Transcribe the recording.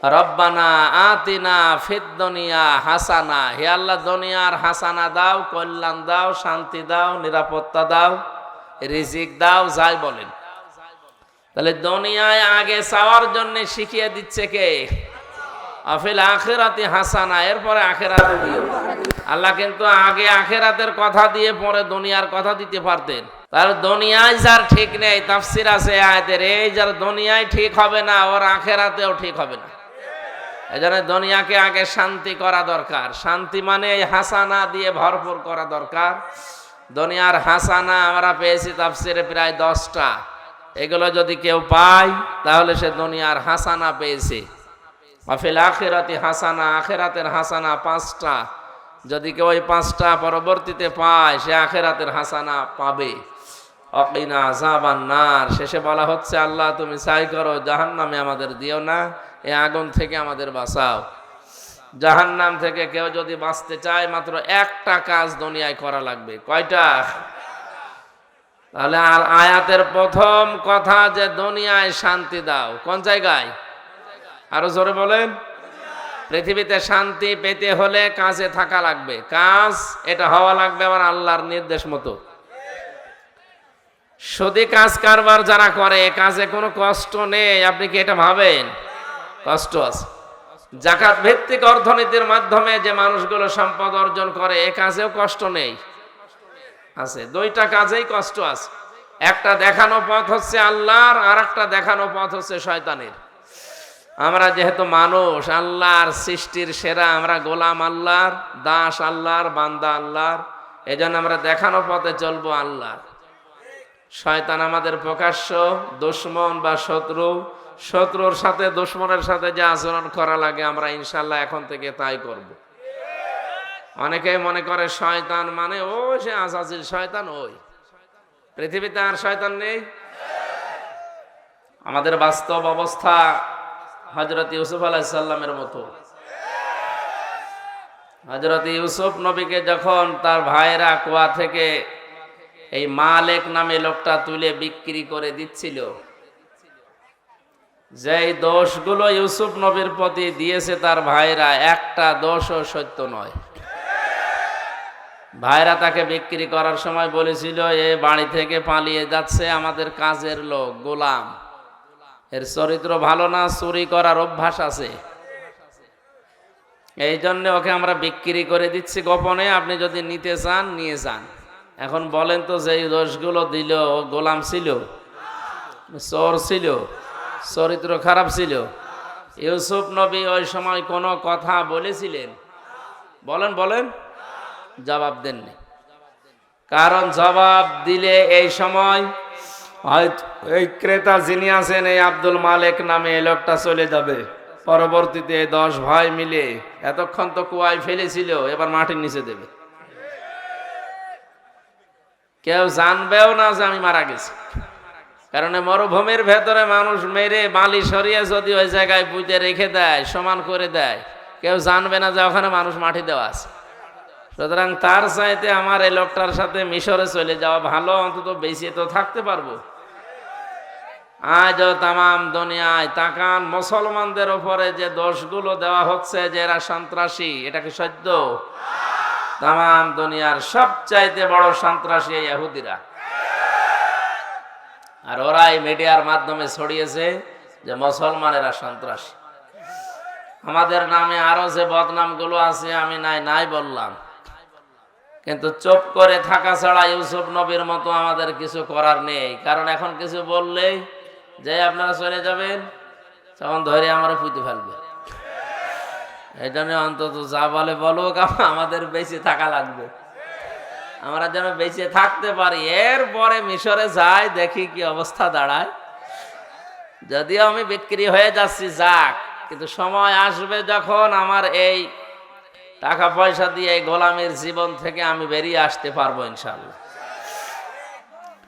রব্বানা আতিনা ফিদ দুনিয়া হাসানা, হে আল্লাহ দুনিয়ার হাসানা দাও, কল্যাণ দাও, শান্তি দাও, নিরাপত্তা দাও, রিজিক দাও, যাই বলেন। তাহলে দুনিয়ায় আগে চাওয়ার জন্য শিখিয়ে দিচ্ছে কে? আফিল আখিরাতি হাসানা, এরপরে আখিরাতে দিও। আল্লাহ কিন্তু আগে আখিরাতের কথা দিয়ে পরে দুনিয়ার কথা দিতে পারতেন। তার দুনিয়ায় যার ঠিক নেই, তাফসির আছে আয়াতের, এই যার দুনিয়ায় ঠিক হবে না ওর আখিরাতেও ঠিক হবে না। এজন্য দুনিয়াকে আগে শান্তি করা দরকার। শান্তি মানে এই হাসানা দিয়ে ভরপুর করা দরকার। দুনিয়ার হাসানা আমরা পেয়েছি তাফসিরে প্রায় 10টা। এগুলো যদি কেউ পায় তাহলে সে দুনিয়ার হাসানা পেয়েছে। আফিল আখিরাতি হাসানা, আখিরাতের হাসানা 5টা। যদি কেউ ওই 5টা পরবর্তীতে পায় সে আখিরাতের হাসানা পাবে। অকিনা আযাবান নার, শেষে বলা হচ্ছে আল্লাহ তুমি চাই করো জাহান্নামে আমাদের দিও না, এই আগুন থেকে আমাদের বাঁচাও। জাহান্নাম থেকে কেউ যদি বাঁচতে চায় মাত্র একটা কাজ দুনিয়ায় করা লাগবে। কয়টা? তাহলে আয়াতের প্রথম কথা যে দুনিয়ায় শান্তি দাও, কোন জায়গায়? আরো জোরে বলেন। পৃথিবীতে শান্তি পেতে হলে কাজে থাকা লাগবে। কাজ এটা হওয়া লাগবে আবার আল্লাহর নির্দেশ মতো। শুধু কাজ কারবার যারা করে কাজে কোনো কষ্ট নেই, আপনি কি এটা ভাবেন? কষ্ট আছে। যাকাত ভিত্তিক অর্থনীতির মাধ্যমে যে মানুষগুলো সম্পদ অর্জন করে এ কাজেও কষ্ট নেই, আছে। 2টা কাজেই কষ্ট আছে। একটা দেখানো পথ হচ্ছে আল্লাহর, আর একটা দেখানো পথ হচ্ছে শয়তানের। আমরা যেহেতু মানুষ, আল্লাহর সৃষ্টির সেরা, আমরা গোলাম আল্লাহর, দাস আল্লাহর, বান্দা আল্লাহর, এজন্য আমরা দেখানো পথে চলবো আল্লাহর। শয়তান আমাদের প্রকাশ্য দুশমন বা শত্রু। শত্রুর সাথে দুশমনের সাথে যে আচরণ করা লাগে আমরা ইনশাল্লাহ এখন থেকে তাই করব। অনেকেই মনে করে শয়তান মানে ও সে আজাজিল শয়তান, ওই পৃথিবীতে আর শয়তান নেই। আমাদের বাস্তব অবস্থা হযরত ইউসুফ আলাইহিস সালামের মতো। হযরত ইউসুফ নবীকে যখন তার ভাইরা কুয়া থেকে এই মালেক নামে লোকটা তুলে বিক্রি করে দিচ্ছিল, যেই দোষগুলো ইউসুফ নবীর প্রতি দিয়েছে তার ভাইরা, একটা দোষও সত্য নয়। ভাইরা তাকে বিক্রি করার সময় বলেছিল এ বাড়ি থেকে পালিয়ে যাচ্ছে আমাদের কাজের লোক, গোলাম, এর চরিত্র ভালো না, চুরি করার অভ্যাস আছে, এই জন্য ওকে আমরা বিক্রি করে দিচ্ছি গোপনে, আপনি যদি নিতে চান নিয়ে যান। এখন বলেন তো যে দোষগুলো দিল, ও গোলাম ছিল, চোর ছিল, চরিত্র খারাপ ছিল? ইউসুফ নবী ওই সময় কোনো কথা বলেছিলেন? বলেন বলেন। জবাব দেননি। কারণ জবাব দিলে এই সময় হয়তো এই ক্রেতা যিনি আছেন এই আব্দুল মালেক নামে এই লোকটা চলে যাবে। পরবর্তীতে 10 ভাই মিলে এতক্ষণ তো কুয়ায় ফেলেছিল, এবার মাটির নিচে দেবে। কেউ জানবেও না যে আমি মারা গেছি। কারণ মরুভূমির ভেতরে মানুষ মেরে বালি সরিয়ে যদি ওই জায়গায় পুঁতে রেখে দেয়, সমান করে দেয়, কেউ জানবে না যে ওখানে মানুষ মাটি দেওয়া আছে। সুতরাং তার চাইতে আমার এই লোকটার সাথে মিশরে চলে যাওয়া ভালো, অন্তত বেঁচে তো থাকতে পারবো। আজও তামাম দুনিয়ায় তাকান, মুসলমানদের উপরে যে দোষগুলো দেওয়া হচ্ছে যে এরা সন্ত্রাসী, এটা কি সত্য? তামাম দুনিয়ার সবচাইতে বড় সন্ত্রাসী এই ইহুদিরা। আর ওরাই মিডিয়ার মাধ্যমে ছড়িয়েছে যে মুসলমানেরা সন্ত্রাসী। আমাদের নামে আরো যে বদনামগুলো আছে আমি নাই বললাম, কিন্তু চুপ করে থাকা ছাড়া ইউসুফ নবীর মতো আমাদের কিছু করার নেই। কারণ এখন কিছু বললেই যে আপনারা চলে যাবেন, তখন ধরে আমরা পুঁতে ফেলবে। এই জন্য অন্তত যা বলে বলুক, আমাদের বেঁচে থাকা লাগবে, আমরা যেন বেঁচে থাকতে পারি। এরপরে মিশরে যাই, দেখি কি অবস্থা দাঁড়ায়। যদিও আমি বিক্রি হয়ে যাচ্ছি, যাক, কিন্তু সময় আসবে যখন আমার এই টাকা পয়সা দিয়ে এই গোলামের জীবন থেকে আমি বেরিয়ে আসতে পারবো ইনশাআল্লাহ।